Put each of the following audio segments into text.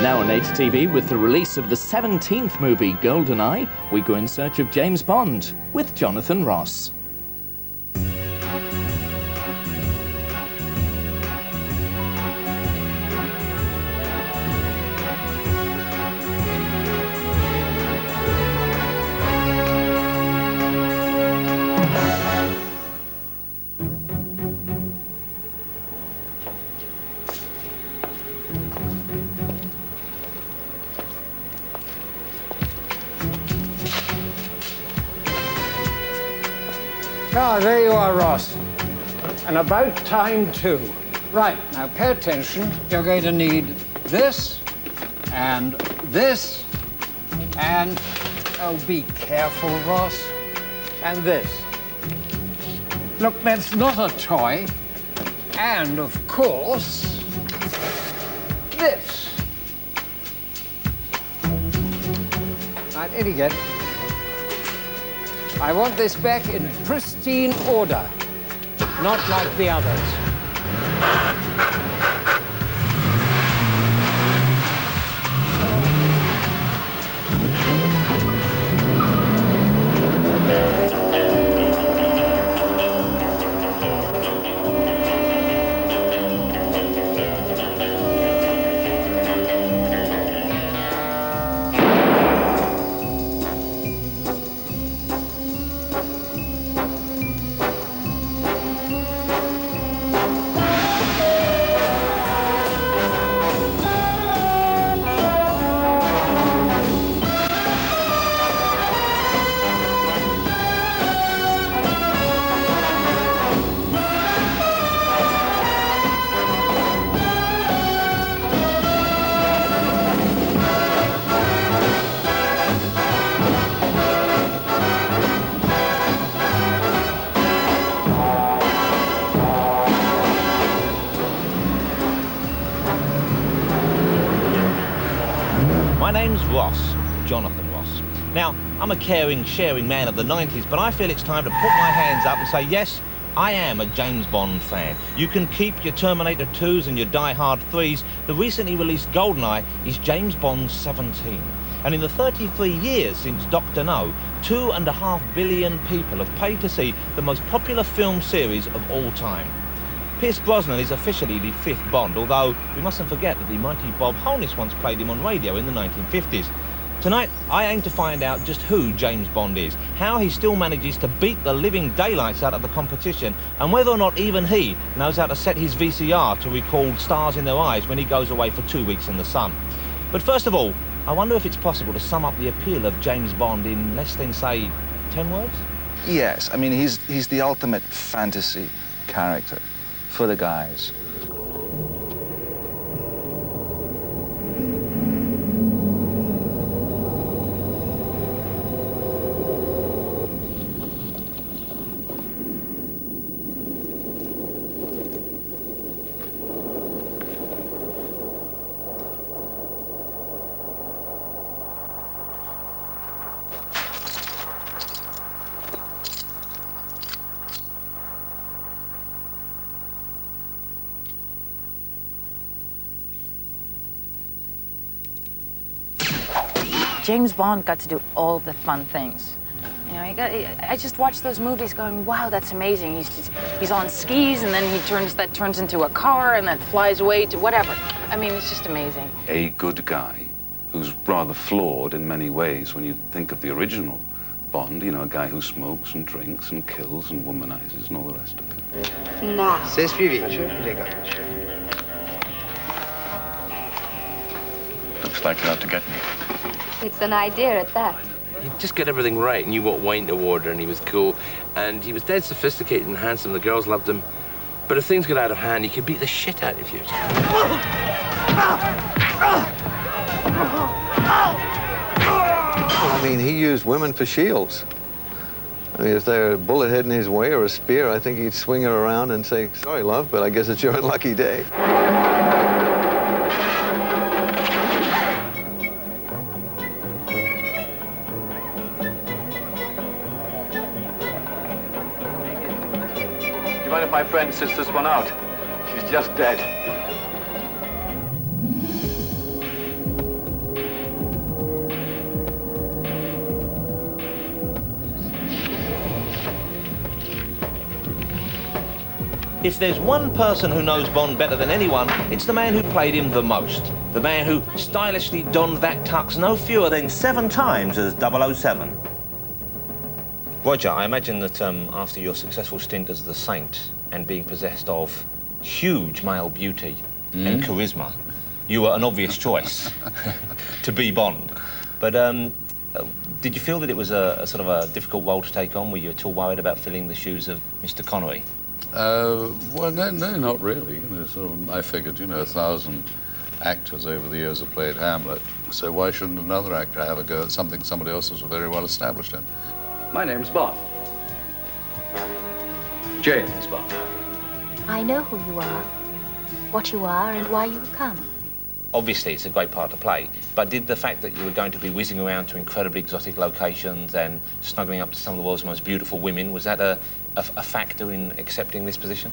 Now on 8TV, with the release of the 17th movie, GoldenEye, we go in search of James Bond with Jonathan Ross. Ah, there you are, Ross. And about time, too. Right, now pay attention. You're going to need this, and this, and, oh, be careful, Ross, and this. Look, that's not a toy. And, of course, this. Right, idiot. I want this back in pristine order, not like the others. My name's Ross, Jonathan Ross. Now, I'm a caring, sharing man of the 90s, but I feel it's time to put my hands up and say, yes, I am a James Bond fan. You can keep your Terminator 2s and your Die Hard 3s. The recently released GoldenEye is James Bond 17. And in the 33 years since Dr. No, 2.5 billion people have paid to see the most popular film series of all time. Pierce Brosnan is officially the fifth Bond, although we mustn't forget that the mighty Bob Holness once played him on radio in the 1950s. Tonight, I aim to find out just who James Bond is, how he still manages to beat the living daylights out of the competition, and whether or not even he knows how to set his VCR to record stars in their eyes when he goes away for 2 weeks in the sun. But first of all, I wonder if it's possible to sum up the appeal of James Bond in less than, say, 10 words? Yes, I mean, he's the ultimate fantasy character for the guys. James Bond got to do all of the fun things. You know, I just watched those movies going, wow, that's amazing. He's on skis, and then that turns into a car, and that flies away to whatever. I mean, it's just amazing. A good guy who's rather flawed in many ways when you think of the original Bond, you know, a guy who smokes and drinks and kills and womanizes and all the rest of it. No. C'est suivi, monsieur. Looks like you're out to get me. It's an idea at that. He'd just get everything right, knew what wine to order, and he was cool. And he was dead sophisticated and handsome. The girls loved him. But if things got out of hand, he could beat the shit out of you. I mean, he used women for shields. I mean, if there a bullet heading his way or a spear, I think he'd swing it around and say, sorry, love, but I guess it's your unlucky day. Do you mind if my friend sits this one out? She's just dead. If there's one person who knows Bond better than anyone, it's the man who played him the most. The man who stylishly donned that tux no fewer than 7 times as 007. Roger, I imagine that after your successful stint as the Saint and being possessed of huge male beauty and charisma, you were an obvious choice to be Bond. But did you feel that it was a sort of a difficult role to take on? Were you at all worried about filling the shoes of Mr. Connery? Well, no, not really. You know, sort of, I figured, 1,000 actors over the years have played Hamlet, so why shouldn't another actor have a go at something somebody else was very well established in? My name's Bond. James Bond. I know who you are, what you are, and why you have come. Obviously, it's a great part to play, but did the fact that you were going to be whizzing around to incredibly exotic locations and snuggling up to some of the world's most beautiful women, was that a factor in accepting this position?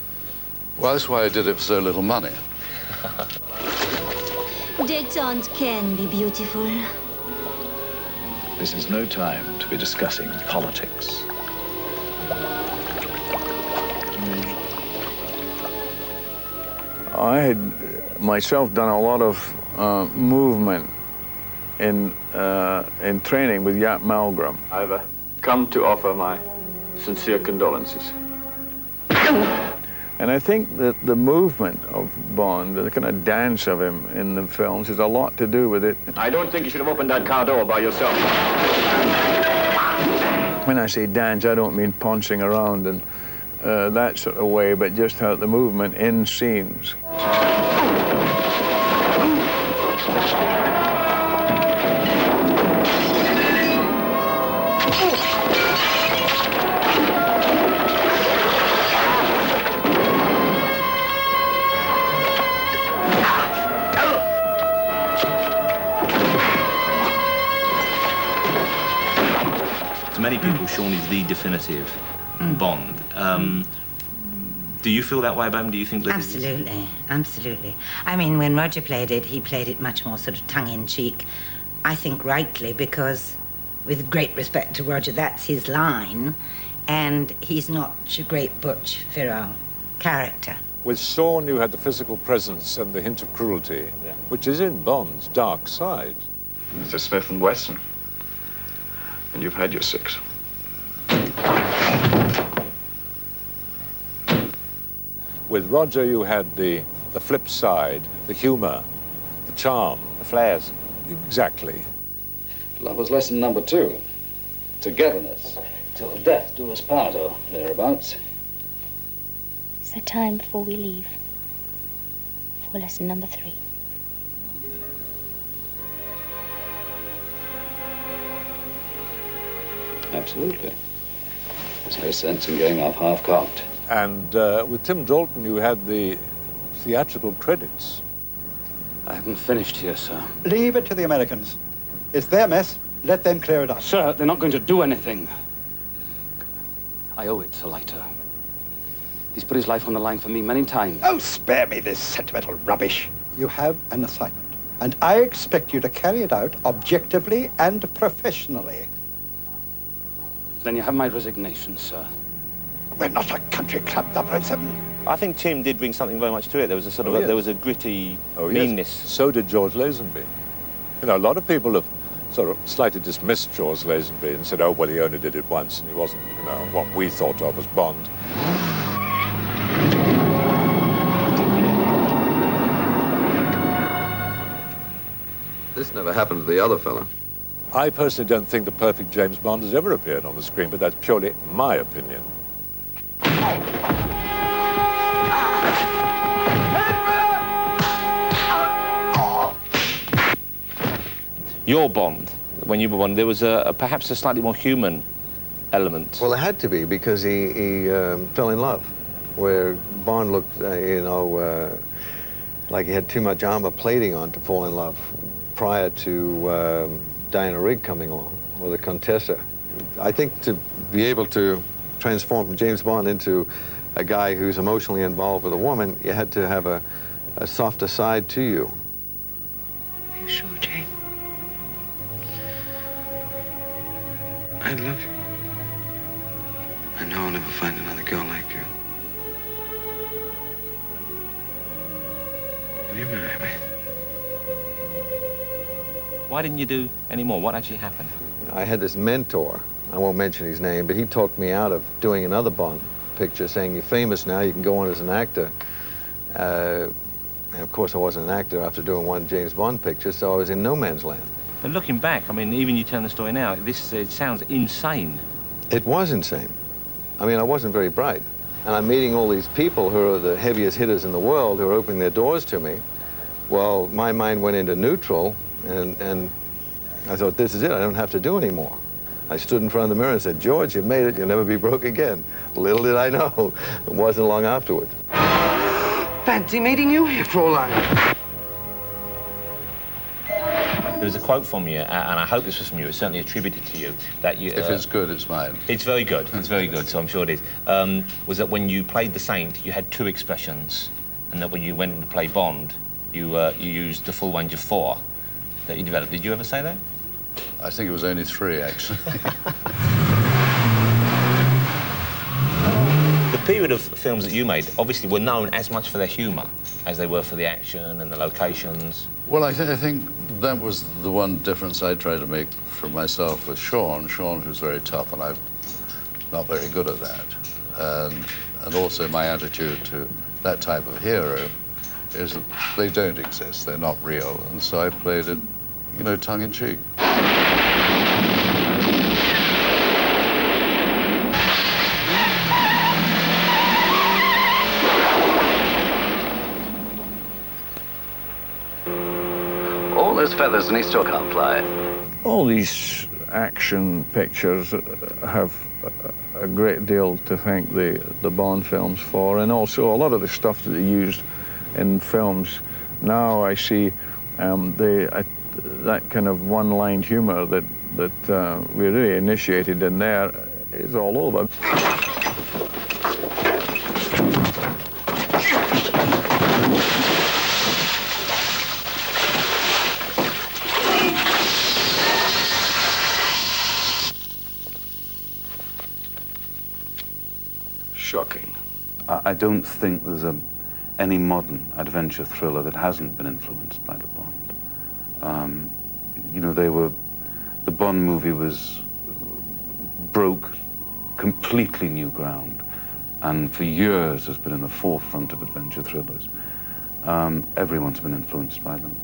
Well, that's why I did it for so little money. Détente can be beautiful. This is no time to be discussing politics. I had myself done a lot of movement in training with Jaap Malmgren. I've come to offer my sincere condolences. And I think that the movement of Bond, the kind of dance of him in the films, has a lot to do with it. I don't think you should have opened that car door by yourself. When I say dance, I don't mean pouncing around and that sort of way, but just how the movement in scenes. To many people, Sean is the definitive Bond. Do you feel that way about him? Do you think that Absolutely, absolutely. I mean, when Roger played it, he played it much more sort of tongue-in-cheek. I think rightly, because with great respect to Roger, that's his line, and he's not a great butch, virile character. With Sean, you had the physical presence and the hint of cruelty, which is in Bond's dark side. Mr. Smith and Wesson, and you've had your 6. With Roger, you had the flip side, the humor, the charm. The flares. Exactly. Love was lesson number 2. Togetherness. Till death do us part, or thereabouts. It's the time before we leave for lesson number 3. Absolutely. There's no sense in going off half-cocked. And with Tim Dalton, you had the theatrical credits. I haven't finished here, sir. Leave it to the Americans. It's their mess. Let them clear it up. Sir, they're not going to do anything. I owe it to Leiter. He's put his life on the line for me many times. Oh, spare me this sentimental rubbish. You have an assignment, and I expect you to carry it out objectively and professionally. Then you have my resignation, sir. We're not a country club, 007. I think Tim did bring something very much to it. There was a sort of there was a gritty meanness. Yes. So did George Lazenby. You know, a lot of people have sort of slightly dismissed George Lazenby and said, oh, well, he only did it once and he wasn't, what we thought of as Bond. This never happened to the other fella. I personally don't think the perfect James Bond has ever appeared on the screen, but that's purely my opinion. Your Bond, when you were Bond, there was perhaps a slightly more human element. Well, it had to be, because he fell in love, where Bond looked, like he had too much armor plating on to fall in love prior to Diana Rigg coming along, or the Contessa. I think to be able to transform from James Bond into a guy who's emotionally involved with a woman, you had to have a softer side to you. Are you sure, Jane? I love you. I know I'll never find another girl like you. Will you marry me? Why didn't you do any more? What actually happened? I had this mentor, I won't mention his name, but he talked me out of doing another Bond picture, saying, you're famous now, you can go on as an actor. And of course I wasn't an actor after doing one James Bond picture, so I was in no man's land. But looking back, I mean, even you turn the story now, this it sounds insane. It was insane. I mean, I wasn't very bright. And I'm meeting all these people who are the heaviest hitters in the world who are opening their doors to me. Well, my mind went into neutral, and I thought, this is it, I don't have to do any more. I stood in front of the mirror and said, George, you've made it, you'll never be broke again. Little did I know, it wasn't long afterwards. Fancy meeting you here, Fraulein. There was a quote from you, and I hope this was from you, it's certainly attributed to you, that you... If it's good, it's mine. It's very good, so I'm sure it is. Was that when you played the Saint, you had 2 expressions, and that when you went to play Bond, you used the full range of 4 that you developed. Did you ever say that? I think it was only 3, actually. The period of films that you made obviously were known as much for their humour as they were for the action and the locations. Well, I think that was the one difference I tried to make for myself with Sean. Sean, who's very tough, and I'm not very good at that. And also my attitude to that type of hero is that they don't exist, they're not real, and so I played it, you know, tongue-in-cheek. All those feathers and he still can't fly. All these action pictures have a great deal to thank the Bond films for, and also a lot of the stuff that they used in films. Now I see that kind of one-line humor that we really initiated in there is all over. Shocking. I don't think there's any modern adventure thriller that hasn't been influenced by the Bond. You know, the Bond movie broke completely new ground, and for years has been in the forefront of adventure thrillers. Everyone's been influenced by them.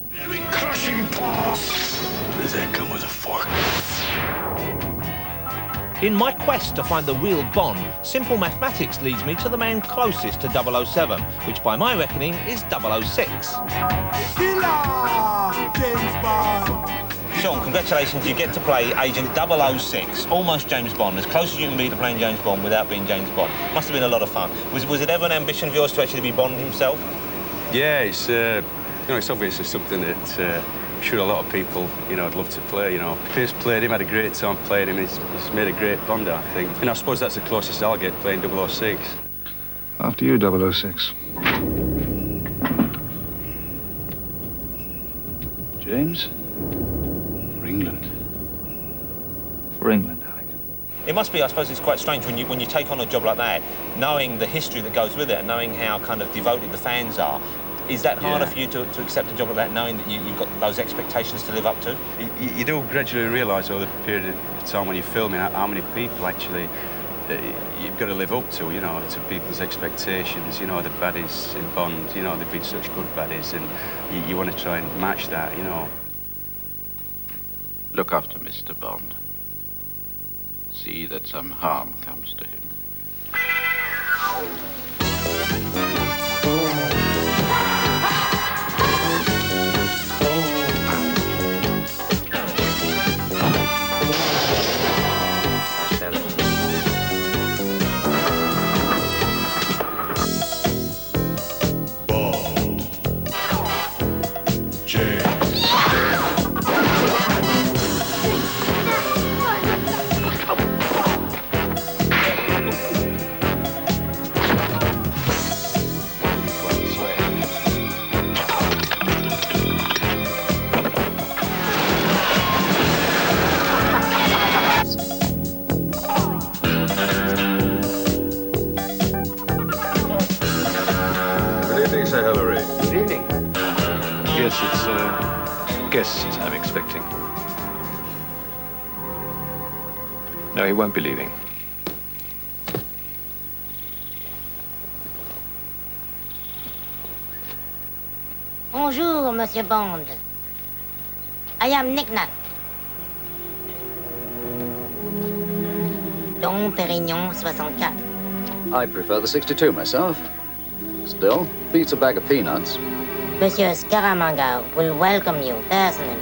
Crushing paw! Does that come with a fork? In my quest to find the real Bond, simple mathematics leads me to the man closest to 007, which by my reckoning is 006. James Bond! Sean, congratulations, you get to play Agent 006, almost James Bond, as close as you can be to playing James Bond without being James Bond. Must have been a lot of fun. Was it ever an ambition of yours to actually be Bond himself? Yeah, it's, you know, it's obviously something that I'm sure a lot of people, you know, would love to play, you know. Pierce played him, had a great time playing him. He's made a great Bond, I think. And I suppose that's the closest I'll get playing 006. After you, 006. James? For England. For England, Alec. It must be, I suppose it's quite strange when you take on a job like that, knowing the history that goes with it and knowing how kind of devoted the fans are. Is that harder for you to accept a job like that, knowing that you've got those expectations to live up to? You do gradually realise over the period of time when you're filming how many people actually you've got to live up to, you know, to people's expectations. You know, the baddies in Bond, you know, they've been such good baddies, and you want to try and match that, you know. Look after Mr. Bond. See that some harm comes to him. Yes, it's a guest I'm expecting. No, he won't be leaving. Bonjour, Monsieur Bond. I am Nicknut. Dom Pérignon 64. I prefer the 62 myself. Still, beats a bag of peanuts. Monsieur Scaramanga will welcome you personally.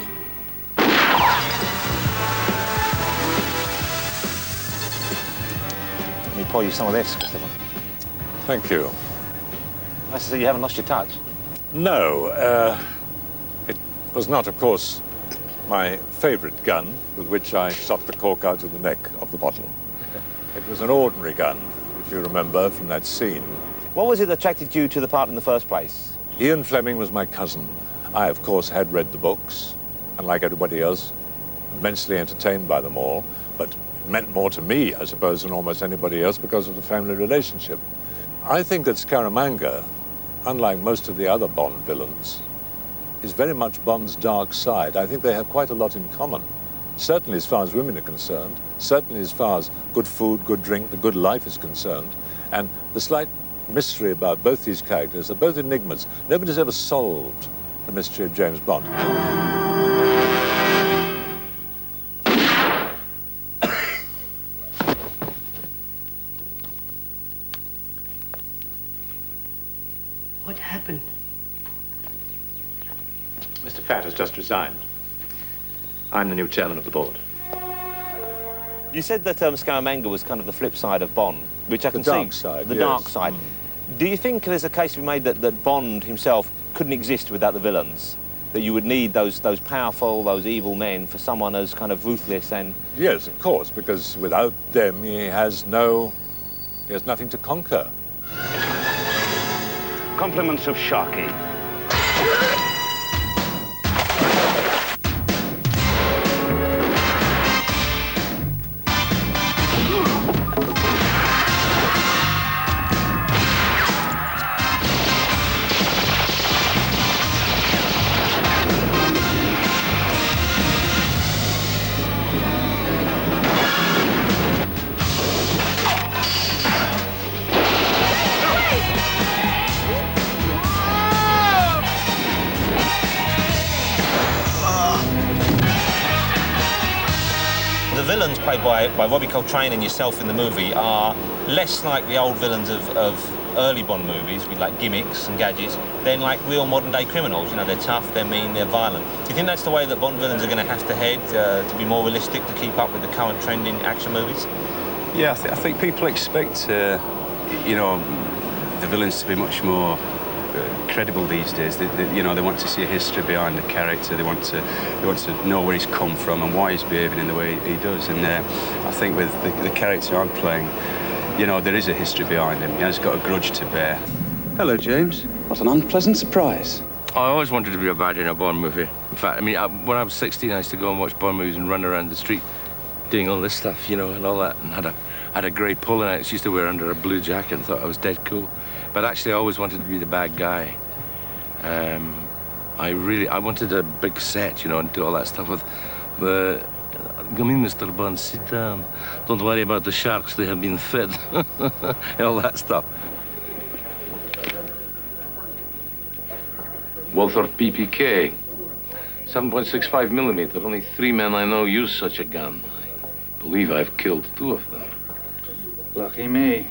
Let me pour you some of this, Christopher. Thank you. Nice to see you haven't lost your touch. No, it was not, of course, my favorite gun with which I shot the cork out of the neck of the bottle. It was an ordinary gun, if you remember from that scene. What was it that attracted you to the part in the first place? Ian Fleming was my cousin. I, of course, had read the books, and like everybody else, immensely entertained by them all, but it meant more to me, I suppose, than almost anybody else because of the family relationship. I think that Scaramanga, unlike most of the other Bond villains, is very much Bond's dark side. I think they have quite a lot in common. Certainly as far as women are concerned, certainly as far as good food, good drink, the good life is concerned. And the slight mystery about both these characters are both enigmas. Nobody's ever solved the mystery of James Bond. What happened? Mr. Fatt has just resigned. I'm the new chairman of the board. You said that Scaramanga was kind of the flip side of Bond, which I can see. The dark side, The yes. dark side. Do you think there's a case to be made that Bond himself couldn't exist without the villains? That you would need those powerful, those evil men for someone as kind of ruthless and... Yes, of course, because without them he has nothing to conquer. Compliments of Sharkey. The villains played by Robbie Coltrane and yourself in the movie are less like the old villains of early Bond movies with like gimmicks and gadgets than like real modern-day criminals. You know, they're tough, they're mean, they're violent. Do you think that's the way that Bond villains are going to have to head to be more realistic, to keep up with the current trend in action movies? Yeah, I think people expect, you know, the villains to be much more credible these days. You know, they want to see a history behind the character. They want to know where he's come from and why he's behaving in the way he does. And I think with the character I'm playing, you know, there is a history behind him. He has got a grudge to bear. Hello, James. What an unpleasant surprise. I always wanted to be a bad in a Bond movie. In fact, I mean, when I was 16, I used to go and watch Bond movies and run around the street doing all this stuff, you know, and all that, and had a grey pull, and I used to wear under a blue jacket and thought I was dead cool. But actually, I always wanted to be the bad guy. I wanted a big set, you know, and do all that stuff with the... Come in, Mr. Bond, sit down. Don't worry about the sharks, they have been fed. All that stuff. Walther PPK. 7.65 millimeter. Only 3 men I know use such a gun. I believe I've killed 2 of them. Lucky me.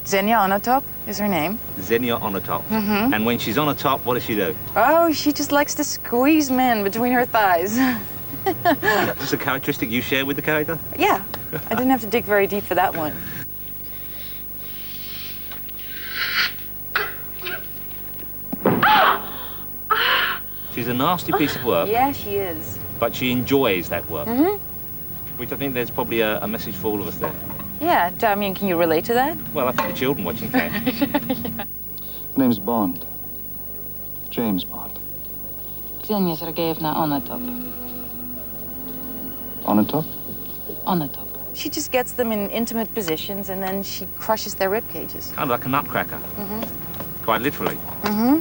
Xenia on a top is her name. Xenia on a top. Mhm. And when she's on a top, what does she do? Oh, she just likes to squeeze men between her thighs. Is this a characteristic you share with the character? Yeah, I didn't have to dig very deep for that one. She's a nasty piece of work, Yeah, she is. but she enjoys that work. Mhm. Which I think there's probably a message for all of us there. Yeah, I mean, can you relate to that? Well, I think the children watching can. My name's Bond. James Bond. Xenia Sergeyevna on a top. On a top? On a top. She just gets them in intimate positions and then she crushes their rib cages. Kind of like a nutcracker, Mm-hmm. quite literally. Mm-hmm.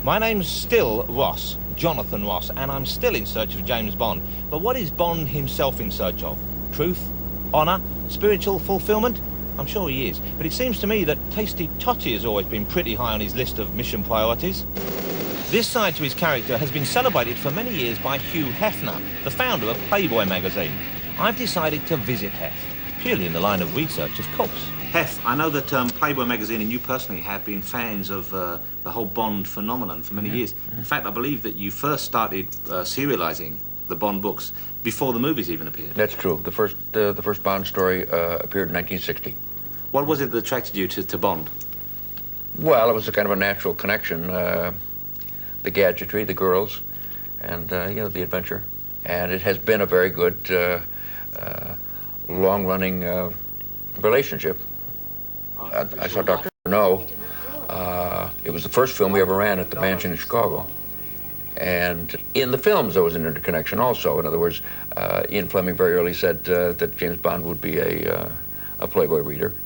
My name's still Ross, Jonathan Ross, and I'm still in search of James Bond. But what is Bond himself in search of? Truth? Honour? Spiritual fulfilment? I'm sure he is. But it seems to me that Tasty Totty has always been pretty high on his list of mission priorities. This side to his character has been celebrated for many years by Hugh Hefner, the founder of Playboy magazine. I've decided to visit Hef, purely in the line of research, of course. Hef, I know that Playboy magazine and you personally have been fans of the whole Bond phenomenon for many years. In fact, I believe that you first started serialising the Bond books before the movies even appeared. That's true. The first Bond story appeared in 1960. What was it that attracted you to Bond? Well, it was a kind of a natural connection. The gadgetry, the girls, and, you know, the adventure. And it has been a very good, long-running relationship. I saw Dr. No. It was the first film we ever ran at the mansion in Chicago. And in the films, there was an interconnection also. In other words, Ian Fleming very early said that James Bond would be a Playboy reader.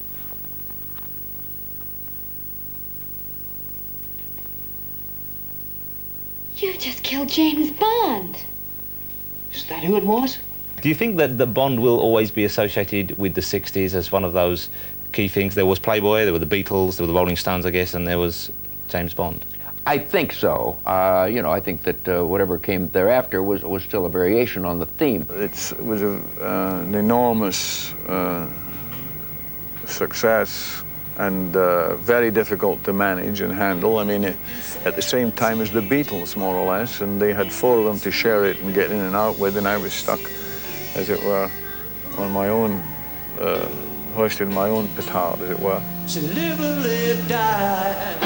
You just killed James Bond. Is that who it was? Do you think that the Bond will always be associated with the 60s as one of those key things? There was Playboy, there were the Beatles, there were the Rolling Stones, I guess, and there was James Bond. I think so. You know, I think that whatever came thereafter was still a variation on the theme. It was an enormous success and very difficult to manage and handle. I mean, at the same time as the Beatles, more or less, and they had 4 of them to share it and get in and out with, and I was stuck, as it were, on my own, hoisted my own petard, as it were. So live and let die.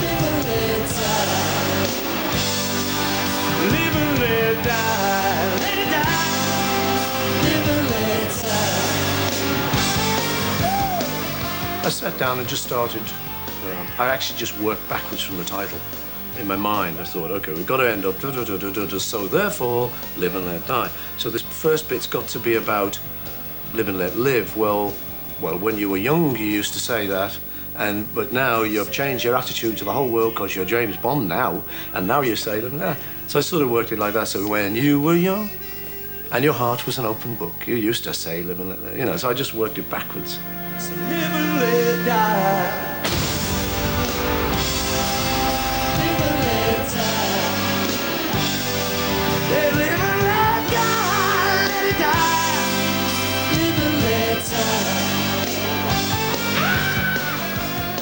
Live and let die. Live and let die. Let it die. Live and let die. I sat down and just started. I actually just worked backwards from the title. In my mind, I thought, okay, we've got to end up, so therefore, live and let die. So this first bit's got to be about live and let live. Well, when you were young, you used to say that, but now you've changed your attitude to the whole world because you're James Bond now, and now you say live and let. So I sort of worked it like that. So when you were young, and your heart was an open book, you used to say live and let, you know. So I just worked it backwards. So live and let die.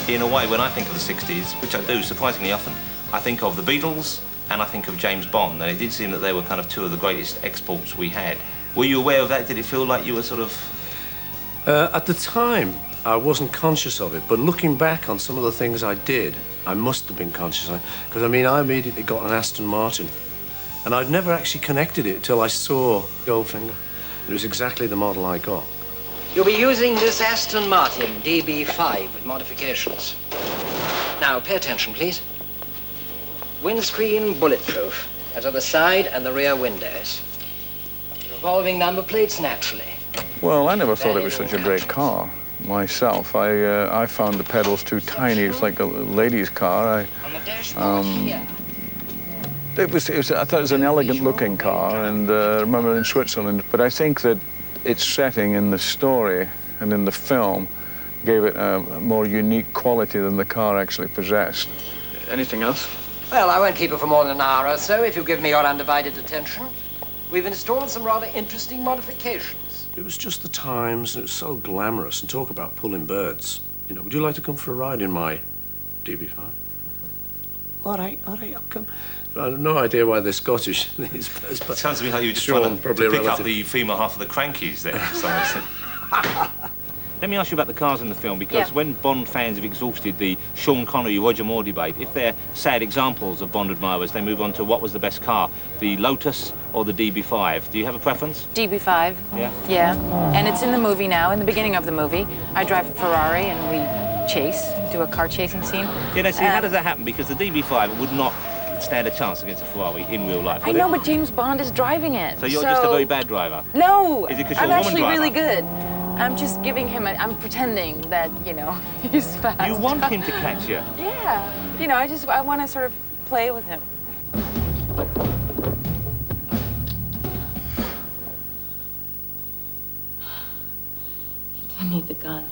In a way, when I think of the 60s, which I do surprisingly often, I think of the Beatles and I think of James Bond, and it did seem that they were kind of 2 of the greatest exports we had. Were you aware of that? Did it feel like you were sort of... At the time, I wasn't conscious of it, but looking back on some of the things I did, I must have been conscious of it. Because, I mean, I immediately got an Aston Martin, and I'd never actually connected it till I saw Goldfinger. It was exactly the model I got. You'll be using this Aston Martin DB5 with modifications. Now, pay attention, please. Windscreen bulletproof, as are the side and the rear windows. Revolving number plates, naturally. Well, I never thought it was such a great car myself. I found the pedals too tiny. It's like a lady's car. I thought it was an elegant-looking car, and I remember in Switzerland. But I think that its setting in the story and in the film gave it a more unique quality than the car actually possessed. Anything else? Well, I won't keep you for more than an hour or so if you give me your undivided attention. We've installed some rather interesting modifications. It was just the times, and it was so glamorous, and talk about pulling birds. You know, would you like to come for a ride in my DB5? All right, I'll come. I have no idea why they're Scottish, these birds, but... It sounds to me like you were just Sean, trying to probably pick a up relative. the female half of the Crankies there. Let me ask you about the cars in the film, because when Bond fans have exhausted the Sean Connery-Roger Moore debate, if they're sad examples of Bond admirers, they move on to what was the best car, the Lotus or the DB5. Do you have a preference? DB5. Yeah? Yeah. And it's in the movie now, in the beginning of the movie. I drive a Ferrari and we chase, do a car chasing scene. Yeah, now, see, how does that happen? Because the DB5 would not stand a chance against a Ferrari in real life. I know, but James Bond is driving it. So you're just a very bad driver? No! Is it because I'm you're a woman actually driver? really good. I'm just giving him I'm pretending that, you know, he's fast. You want him to catch you? Yeah. You know, I want to sort of play with him. I need the gun.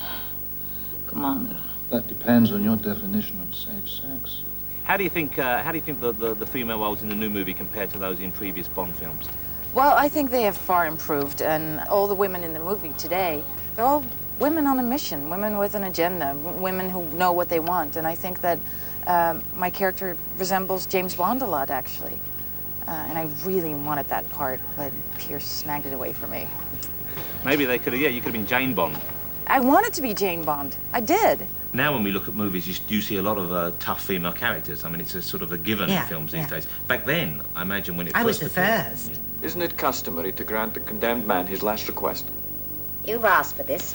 Commander. That depends on your definition of safe sex. How do you think the female roles in the new movie compare to those in previous Bond films? Well, I think they have far improved, and all the women in the movie today, they're all women on a mission, women with an agenda, women who know what they want, and I think that my character resembles James Bond a lot, actually. And I really wanted that part, but Pierce snagged it away from me. Maybe they could have, yeah, you could have been Jane Bond. I wanted to be Jane Bond. I did. Now when we look at movies, you see a lot of tough female characters. I mean, it's a sort of a given in films these days. Back then, I imagine when it I was the appeared, first. Isn't it customary to grant the condemned man his last request? You've asked for this.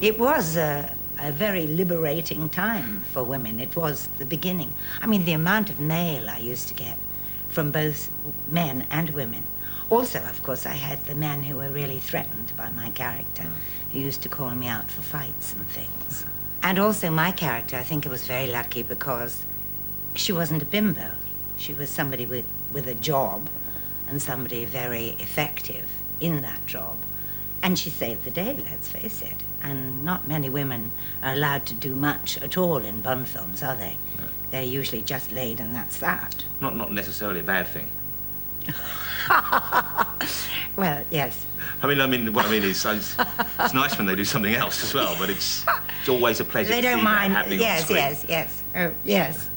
It was a very liberating time for women. It was the beginning. I mean, the amount of mail I used to get from both men and women. Also, of course, I had the men who were really threatened by my character, who used to call me out for fights and things. And also my character, I think I was very lucky because she wasn't a bimbo. She was somebody with a job and somebody very effective in that job. And she saved the day, let's face it. And not many women are allowed to do much at all in Bond films, are they? No. They're usually just laid and that's that. Not necessarily a bad thing. Well, yes. What I mean is, it's nice when they do something else as well, but it's always a pleasure They to don't see mind. that happening Yes, on screen. yes. Oh, yes.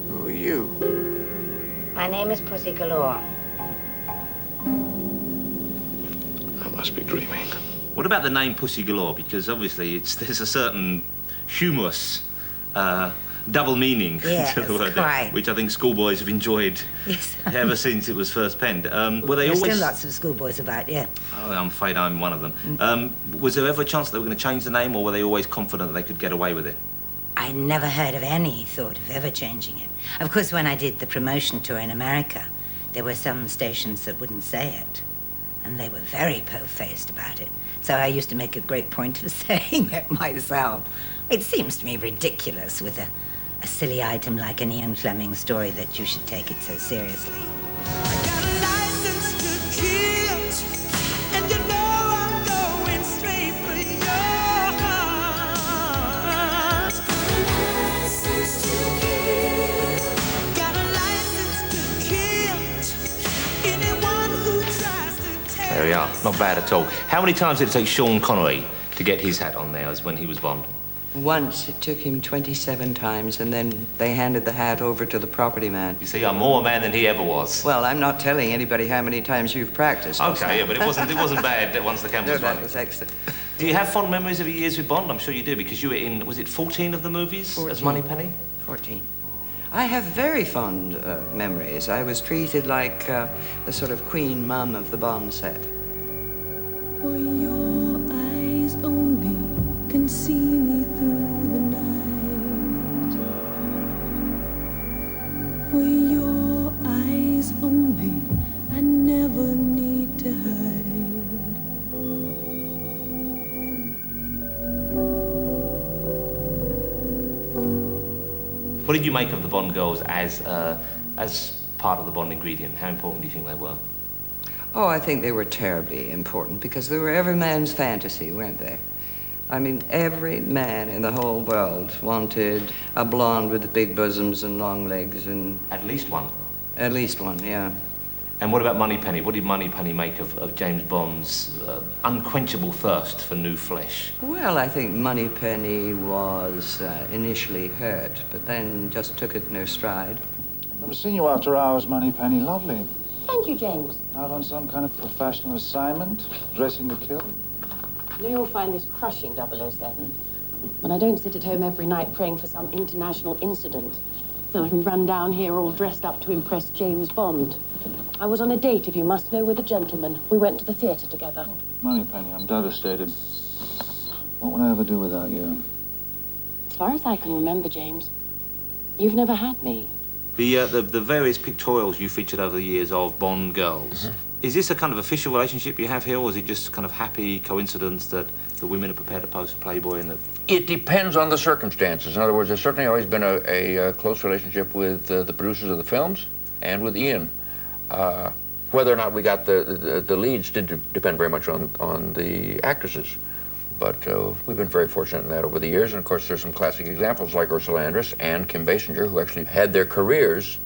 Who are you? My name is Pussy Galore. I must be dreaming. What about the name Pussy Galore? Because obviously there's a certain humorous double meaning Yes, to the word, quite. which I think schoolboys have enjoyed ever since it was first penned. Were they There's always... still lots of schoolboys about, yeah. Oh, I'm afraid I'm one of them. Was there ever a chance that they were going to change the name, or were they always confident that they could get away with it? I never heard of any thought of ever changing it. Of course, when I did the promotion tour in America, there were some stations that wouldn't say it. And they were very po-faced about it. So I used to make a great point of saying it myself. It seems to me ridiculous with a silly item like an Ian Fleming story that you should take it so seriously. There we are. Not bad at all. How many times did it take Sean Connery to get his hat on there as when he was Bond? Once. It took him 27 times, and then they handed the hat over to the property man. You see, I'm more a man than he ever was. Well, I'm not telling anybody how many times you've practiced. Okay, yeah, but it wasn't bad once the camera was running. That was excellent. Do you have fond memories of your years with Bond? I'm sure you do, because you were in, was it 14 of the movies 14. as Moneypenny? 14. I have very fond memories. I was treated like the sort of queen mum of the Bond set. For your eyes only can see me through the night. For your eyes only, I never need to hide. What did you make of the Bond girls as part of the Bond ingredient? How important do you think they were? Oh, I think they were terribly important because they were every man's fantasy, weren't they? I mean, every man in the whole world wanted a blonde with big bosoms and long legs and... At least one. At least one, yeah. And what about Moneypenny? What did Moneypenny make of James Bond's unquenchable thirst for new flesh? Well, I think Moneypenny was initially hurt, but then just took it in her stride. I've never seen you after hours, Moneypenny. Lovely. Thank you, James. Out on some kind of professional assignment, dressing to kill? You'll find this crushing, 007. But I don't sit at home every night praying for some international incident so I can run down here all dressed up to impress James Bond. I was on a date, if you must know, with a gentleman. We went to the theatre together. Moneypenny, I'm devastated. What would I ever do without you? far as I can remember, James, you've never had me. The various pictorials you featured over the years of Bond girls, is this a kind of official relationship you have here, or is it just kind of happy coincidence that the women are prepared to pose for Playboy and that... It depends on the circumstances. In other words, there's certainly always been a close relationship with the producers of the films and with Ian. Whether or not we got the leads did depend very much on the actresses. But we've been very fortunate in that over the years. And, of course, there's some classic examples like Ursula Andress and Kim Basinger, who actually had their careers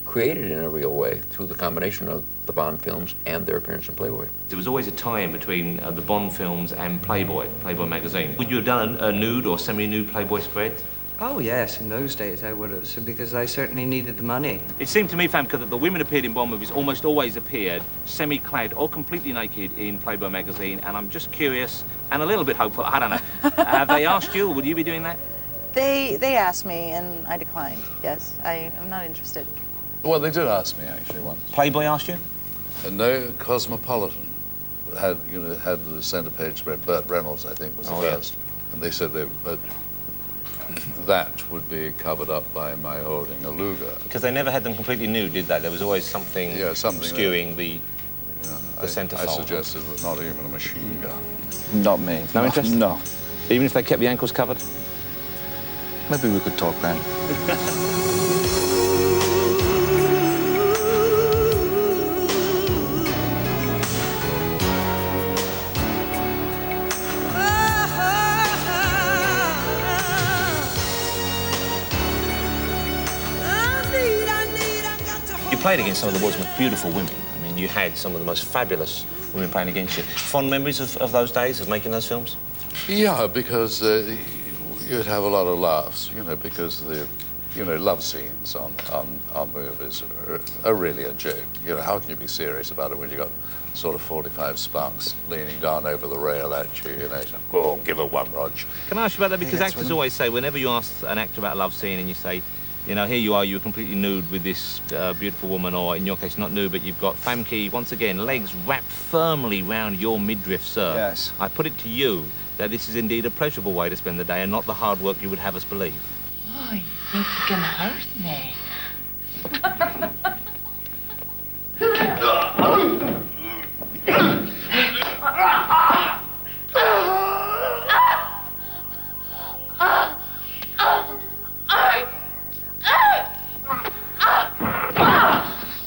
created in a real way through the combination of the Bond films and their appearance in Playboy. There was always a tie-in between the Bond films and Playboy magazine. Would you have done a nude or semi-nude Playboy spread? Oh, yes, in those days I would have, so because I certainly needed the money. It seemed to me, Famke, that the women appeared in Bond movies almost always appeared semi-clad or completely naked in Playboy magazine, and I'm just curious and a little bit hopeful, I don't know. Have they asked you, or would you be doing that? They asked me, and I declined. Yes, I'm not interested. Well, they did ask me, actually, once. Playboy asked you? No, Cosmopolitan had the centre page spread. Burt Reynolds, I think, was the first. And they said that would be covered up by my holding a Luger. Because they never had them completely nude, did they? There was always something, skewing the centerfold. I suggested not even a machine gun. Not me. No interest? No. Even if they kept the ankles covered? Maybe we could talk then. You played against some of the world's most beautiful women. I mean, you had some of the most fabulous women playing against you. Fond memories of those days, of making those films? Yeah, because you'd have a lot of laughs, because the, love scenes on movies are really a joke. How can you be serious about it when you got sort of 45 sparks leaning down over the rail at you, go on, give her one, Rog. Can I ask you about that? Because actors always say, whenever you ask an actor about a love scene and you say, here you are, you're completely nude with this beautiful woman, or in your case, not nude, but you've got Famke, once again, legs wrapped firmly round your midriff, sir. Yes. I put it to you that this is indeed a pleasurable way to spend the day and not the hard work you would have us believe. Oh, you think you can hurt me?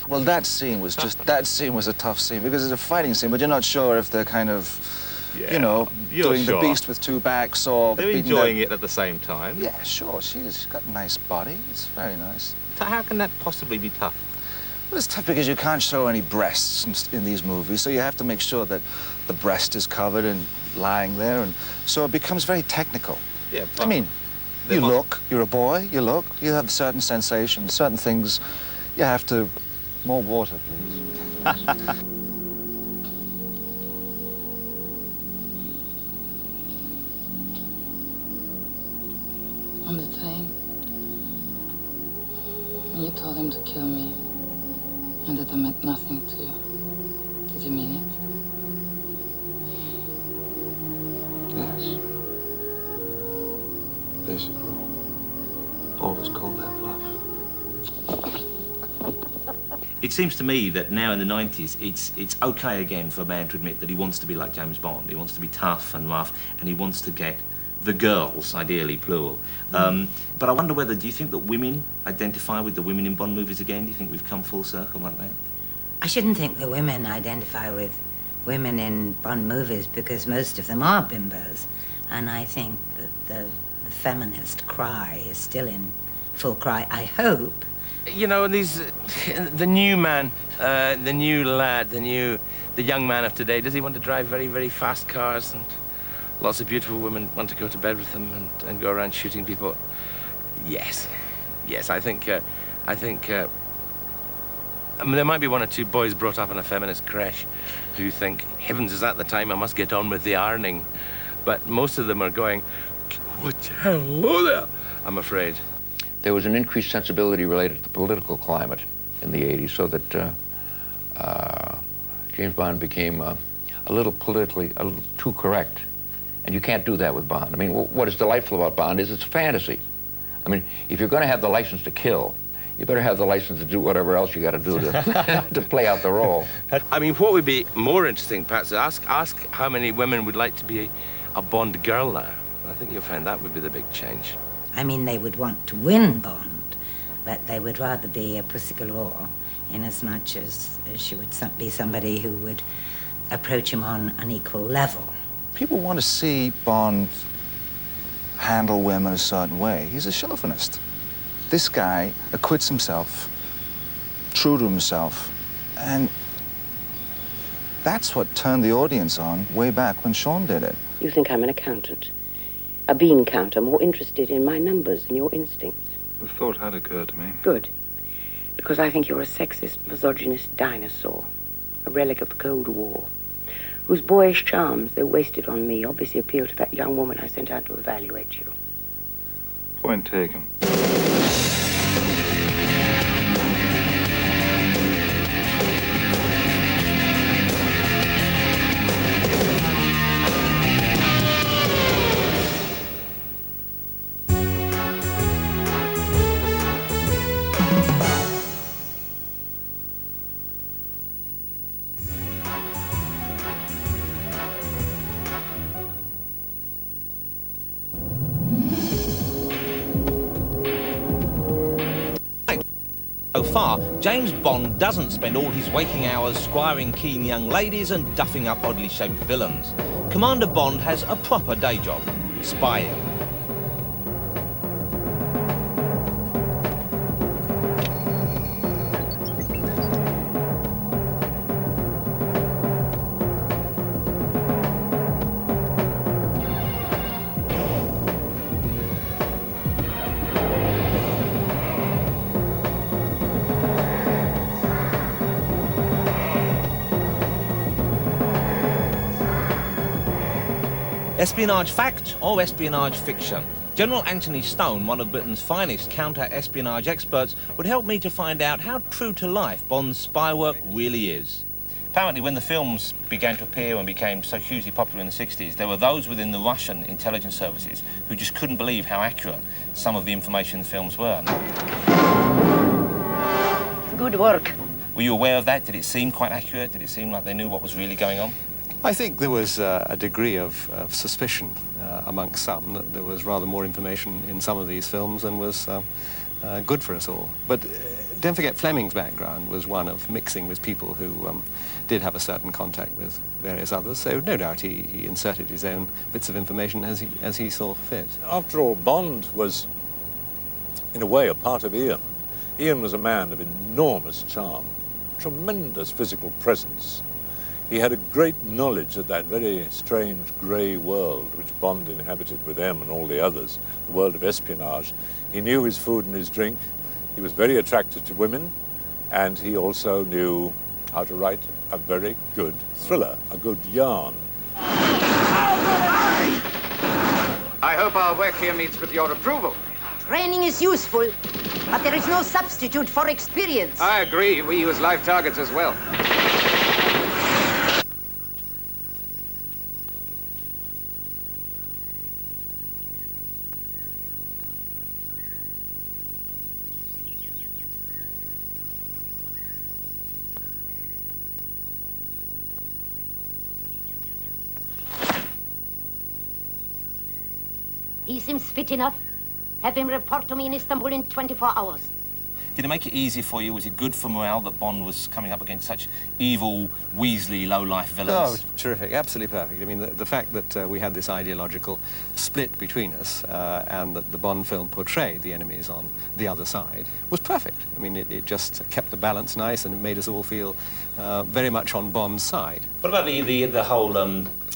Well, that scene was a tough scene because it's a fighting scene, but you're not sure if they're kind of, doing the beast with two backs or... They're enjoying it at the same time. Yeah, sure. She's got a nice body. It's very nice. So how can that possibly be tough? Well, it's tough because you can't show any breasts in these movies, so you have to make sure that the breast is covered and lying there, and so it becomes very technical. Yeah, I mean, you're a boy, you have certain sensations, certain things you have to... More water, please. On the train, when you told him to kill me, and that I meant nothing to you, did you mean it? Yes. Basic rule. Always call that bluff. It seems to me that now in the 90s, it's okay again for a man to admit that he wants to be like James Bond. He wants to be tough and rough, and he wants to get the girls, ideally plural. But I wonder whether, do you think that women identify with the women in Bond movies again? Do you think we've come full circle like that? I shouldn't think the women identify with women in Bond movies because most of them are bimbos. And I think that the feminist cry is still in full cry, I hope. And the new man, the new lad, the young man of today, does he want to drive very, very fast cars, and lots of beautiful women want to go to bed with him and go around shooting people? Yes. Yes, I think there might be one or two boys brought up in a feminist creche who think, heavens, is that the time I must get on with the ironing? But most of them are going, hello there, I'm afraid. There was an increased sensibility related to the political climate in the 80s, so that James Bond became a little too correct And you can't do that with Bond. I mean, what is delightful about Bond is it's a fantasy. I mean, if you're going to have the license to kill, you better have the license to do whatever else you got to do to play out the role. I mean, what would be more interesting, perhaps, ask how many women would like to be a Bond girl now. I think you'll find that would be the big change. I mean, they would want to win Bond, but they would rather be a Pussy Galore, inasmuch as she would be somebody who would approach him on an equal level. People want to see Bond handle women a certain way. He's a chauvinist. This guy acquits himself, true to himself, and that's what turned the audience on way back when Sean did it. You think I'm an accountant, a bean counter, more interested in my numbers than your instincts. The thought had occurred to me. Good. Because I think you're a sexist, misogynist dinosaur, a relic of the Cold War, whose boyish charms, though wasted on me, obviously appeal to that young woman I sent out to evaluate you. Point taken. So far, James Bond doesn't spend all his waking hours squiring keen young ladies and duffing up oddly shaped villains. Commander Bond has a proper day job, spying. Espionage fact or espionage fiction? General Anthony Stone, one of Britain's finest counter-espionage experts, would help me to find out how true to life Bond's spy work really is. Apparently, when the films began to appear and became so hugely popular in the 60s, there were those within the Russian intelligence services who just couldn't believe how accurate some of the information in the films were. Good work. Were you aware of that? Did it seem quite accurate? Did it seem like they knew what was really going on? I think there was a degree of suspicion amongst some that there was rather more information in some of these films than was good for us all. But don't forget, Fleming's background was one of mixing with people who did have a certain contact with various others, so no doubt he inserted his own bits of information as he saw fit. After all, Bond was, in a way, a part of Ian. Ian was a man of enormous charm, tremendous physical presence. He had a great knowledge of that very strange grey world which Bond inhabited with M and all the others, the world of espionage. He knew his food and his drink. He was very attractive to women, and he also knew how to write a very good thriller, a good yarn. I hope our work here meets with your approval. Training is useful, but there is no substitute for experience. I agree. We use live targets as well. He seems fit enough. Have him report to me in Istanbul in 24 hours. Did it make it easier for you? Was it good for morale that Bond was coming up against such evil, Weasley, low-life villains? Oh, terrific, absolutely perfect. I mean, the fact that we had this ideological split between us and that the Bond film portrayed the enemies on the other side was perfect. I mean, it just kept the balance nice and it made us all feel very much on Bond's side. What about the whole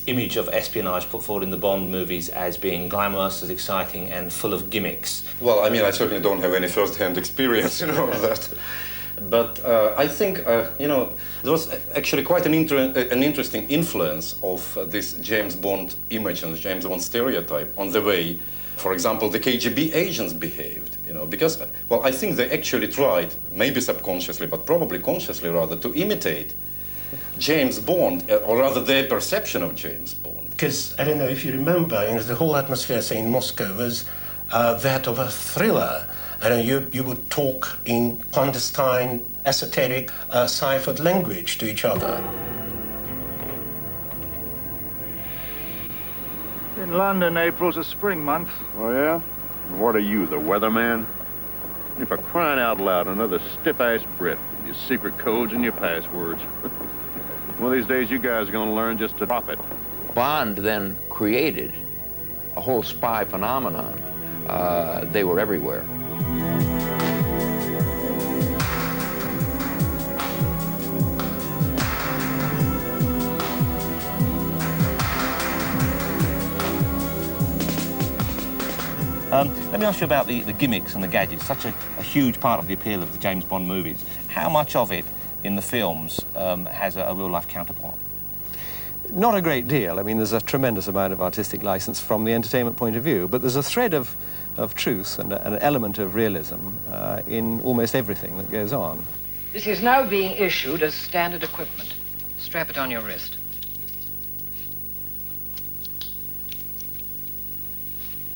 image of espionage put forward in the Bond movies as being glamorous, as exciting, and full of gimmicks? Well, I mean, I certainly don't have any first-hand experience, of that. But I think, there was actually quite an interesting influence of this James Bond image and James Bond stereotype on the way, for example, the KGB agents behaved, because, well, I think they actually tried, maybe subconsciously, but probably consciously rather, to imitate James Bond, or rather their perception of James Bond. Because, I don't know if you remember, the whole atmosphere, say, in Moscow was that of a thriller. I know you would talk in clandestine, esoteric, ciphered language to each other. In London, April's a spring month. Oh, yeah? And what are you, the weatherman? For crying out loud, another stiff-ass Brit. Your secret codes and your passwords. One of these days, you guys are going to learn just to drop it. Bond then created a whole spy phenomenon. They were everywhere. Let me ask you about the gimmicks and the gadgets. Such a huge part of the appeal of the James Bond movies. How much of it in the films has a real-life counterpart? Not a great deal. I mean, there's a tremendous amount of artistic license from the entertainment point of view, but there's a thread of truth and an element of realism in almost everything that goes on. This is now being issued as standard equipment. Strap it on your wrist.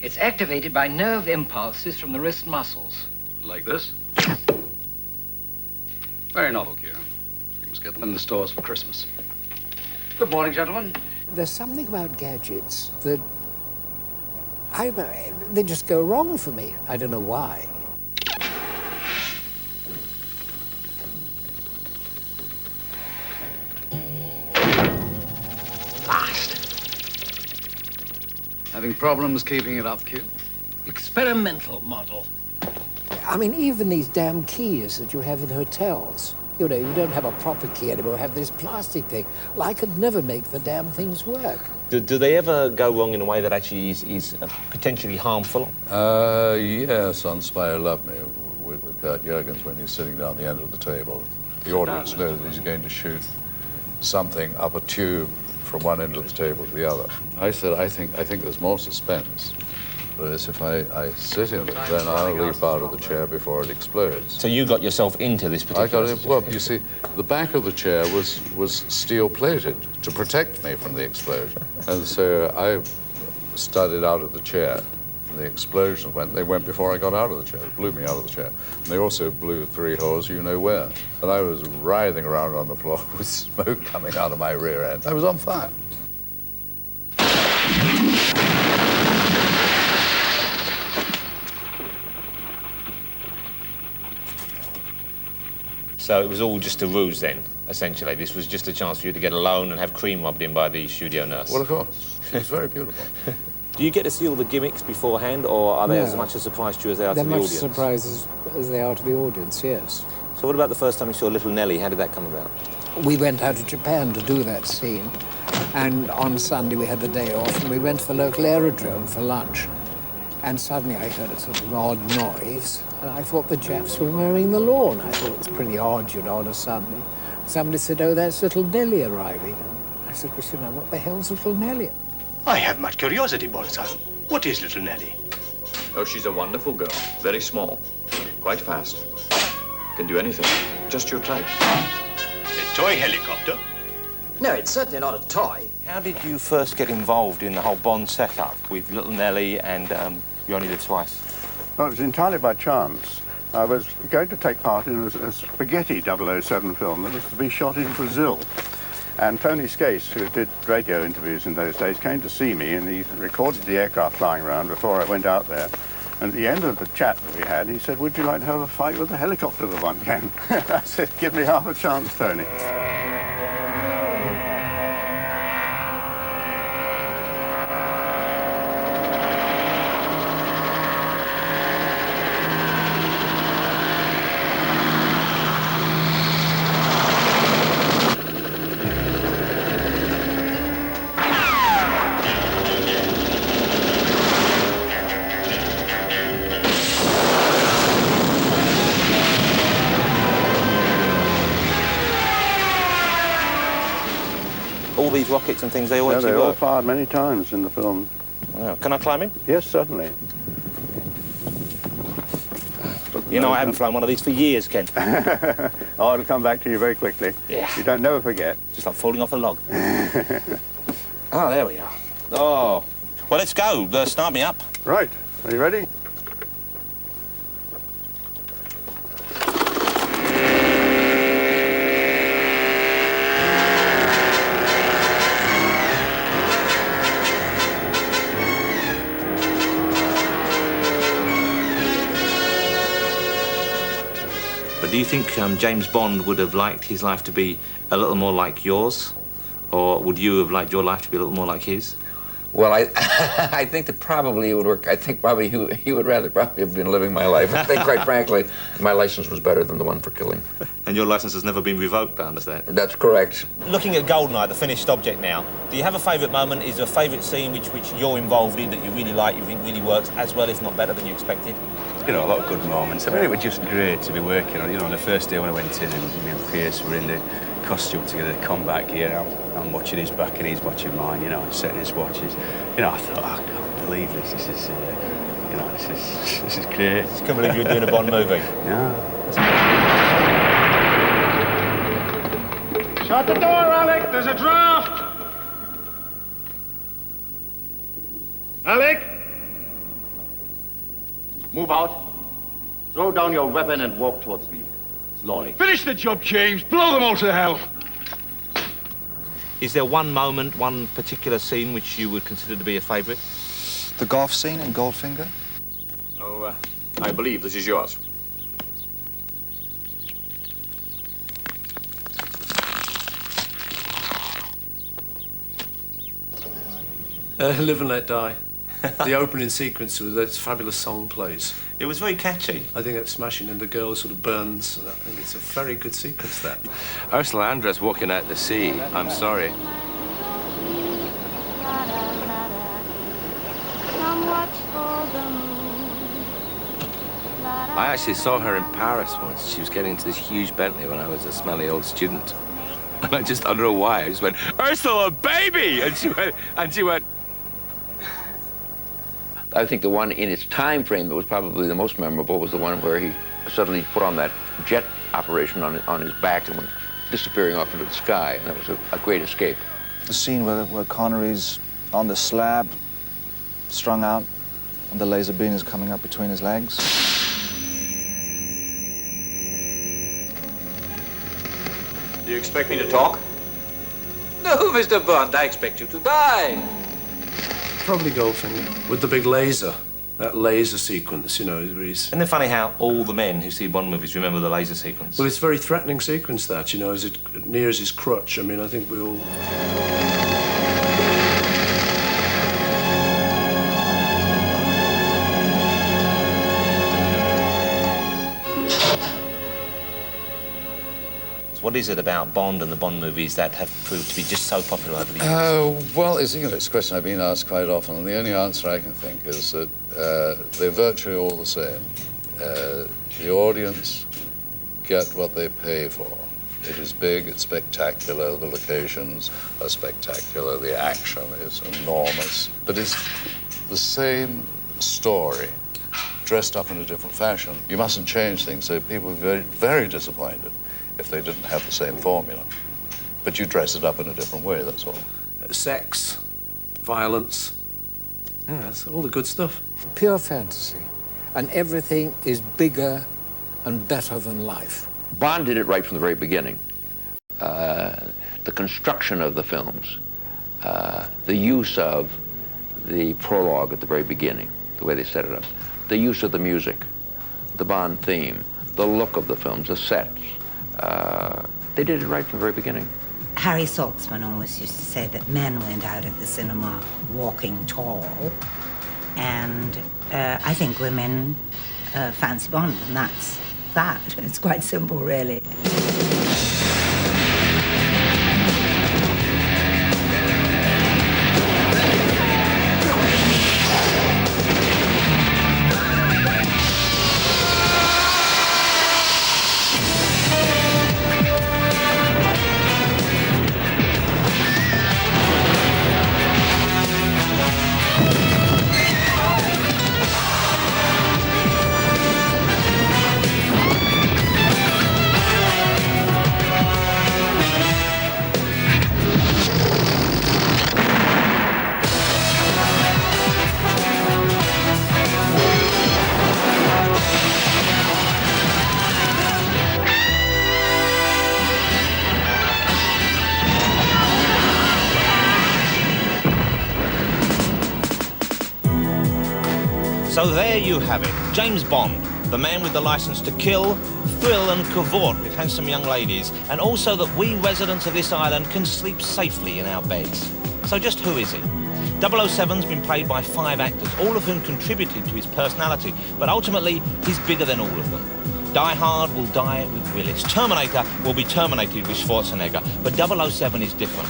It's activated by nerve impulses from the wrist muscles. Like this? Very novel, Q. You must get them in the stores for Christmas. Good morning, gentlemen. There's something about gadgets that they just go wrong for me. I don't know why. Blast. Having problems keeping it up, Q? Experimental model. I mean, even these damn keys that you have in hotels. You know, you don't have a proper key anymore, you have this plastic thing. Well, I could never make the damn things work. Do they ever go wrong in a way that actually is potentially harmful? Yes, on Spy Who Loved Me, with Kurt Jurgens, when he's sitting down the end of the table. The audience knows that he's going to shoot something up a tube from one end of the table to the other. I said, I think there's more suspense. Whereas if I sit in it, then I'll leap out of the chair before it explodes. So you got yourself into this particular... I got it. Well, you see, the back of the chair was steel-plated to protect me from the explosion. And so I started out of the chair. And the explosions went before I got out of the chair. It blew me out of the chair. And they also blew 3 holes you know where. And I was writhing around on the floor with smoke coming out of my rear end. I was on fire. So it was all just a ruse then, essentially. This was just a chance for you to get a loan and have cream rubbed in by the studio nurse. Well, of course. It was very beautiful. Do you get to see all the gimmicks beforehand, or are they as much a surprise to you as they are to the audience? They're much surprises as they are to the audience, yes. So what about the first time you saw Little Nellie? How did that come about? We went out to Japan to do that scene, and on Sunday we had the day off, and we went to the local aerodrome for lunch. And suddenly I heard a sort of odd noise, and I thought the Japs were mowing the lawn. I thought it was pretty odd, you know, on a Sunday. Somebody said, oh, that's Little Nellie arriving. And I said, well, you know, what the hell's Little Nellie? I have much curiosity, Bonson. What is Little Nellie? Oh, she's a wonderful girl. Very small. Quite fast. Can do anything. Just your type. A toy helicopter? No, it's certainly not a toy. How did you first get involved in the whole Bond setup with Little Nellie and You Only Live Twice? Well, it was entirely by chance. I was going to take part in a spaghetti 007 film that was to be shot in Brazil. And Tony Skase, who did radio interviews in those days, came to see me, and he recorded the aircraft flying around before I went out there. And at the end of the chat that we had, he said, would you like to have a fight with a helicopter the one can? I said, give me half a chance, Tony. All these rockets and things, they all actually they all work? fired many times in the film. Wow. Can I climb in? Yes, certainly. You know, I haven't flown one of these for years, Ken. Oh, it'll come back to you very quickly. Yeah. You don't never forget. Just like falling off a log. Oh, there we are. Oh. Well, let's go. Start me up. Right. Are you ready? But do you think James Bond would have liked his life to be a little more like yours? Or would you have liked your life to be a little more like his? Well, I think that probably it would work. I think probably he would rather probably have been living my life. I think, quite frankly, my license was better than the one for killing. And your license has never been revoked, I understand? That's correct. Looking at GoldenEye, the finished object now, do you have a favourite moment? Is there a favourite scene which you're involved in that you really like, you think really works as well, if not better than you expected? You know, a lot of good moments. I mean, it was just great to be working on. You know, on the first day when I went in and me and Pierce were in the costume together, the combat gear, I'm watching his back and he's watching mine, you know, setting his watches. You know, I thought, I can't believe this. This is, you know, this is great. I can't believe you're doing a Bond movie. Yeah. Shut the door, Alec. There's a draft. Alec? Move out. Throw down your weapon and walk towards me. Slowly. Finish the job, James. Blow them all to hell. Is there one moment, one particular scene which you would consider to be a favourite? The golf scene in Goldfinger? Oh, I believe this is yours. Live and Let Die. The opening sequence with that fabulous song plays. It was very catchy. I think it's smashing, and the girl sort of burns. I think it's a very good sequence, that. Ursula Andress walking out to sea. I'm sorry. I actually saw her in Paris once. She was getting into this huge Bentley when I was a smelly old student. And I don't know why, I just went, Ursula, baby! And she went, I think the one in its time frame that was probably the most memorable was the one where he suddenly put on that jet operation on his back and went disappearing off into the sky. And that was a great escape. The scene where Connery's on the slab, strung out, and the laser beam is coming up between his legs. Do you expect me to talk? No, Mr. Bond, I expect you to die. Probably Goldfinger, with the big laser. That laser sequence, you know, where he's... Isn't it funny how all the men who see Bond movies remember the laser sequence? Well, it's a very threatening sequence, that, you know, as it nears his crutch. I mean, I think we all... What is it about Bond and the Bond movies that have proved to be just so popular over the years? Well, it's a question I've been asked quite often, and the only answer I can think is that they're virtually all the same. The audience get what they pay for. It is big, it's spectacular, the locations are spectacular, the action is enormous, but it's the same story, dressed up in a different fashion. You mustn't change things, so people are very, very disappointed if they didn't have the same formula. But you dress it up in a different way, that's all. Sex, violence, yeah, that's all the good stuff. Pure fantasy. And everything is bigger and better than life. Bond did it right from the very beginning. The construction of the films, the use of the prologue at the very beginning, the way they set it up, the use of the music, the Bond theme, the look of the films, the sets. They did it right from the very beginning. Harry Saltzman always used to say that men went out of the cinema walking tall, and I think women fancy Bond, and that's that. It's quite simple, really. So there you have it, James Bond, the man with the license to kill, thrill and cavort with handsome young ladies, and also that we residents of this island can sleep safely in our beds. So just who is he? 007's been played by 5 actors, all of whom contributed to his personality, but ultimately he's bigger than all of them. Die Hard will die with Willis. Terminator will be terminated with Schwarzenegger, but 007 is different.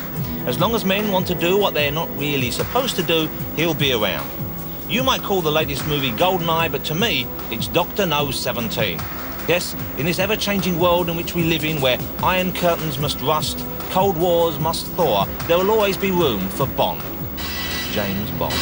As long as men want to do what they're not really supposed to do, he'll be around. You might call the latest movie GoldenEye, but to me, it's Dr. No 17. Yes, in this ever-changing world in which we live in, where iron curtains must rust, cold wars must thaw, there will always be room for Bond. James Bond.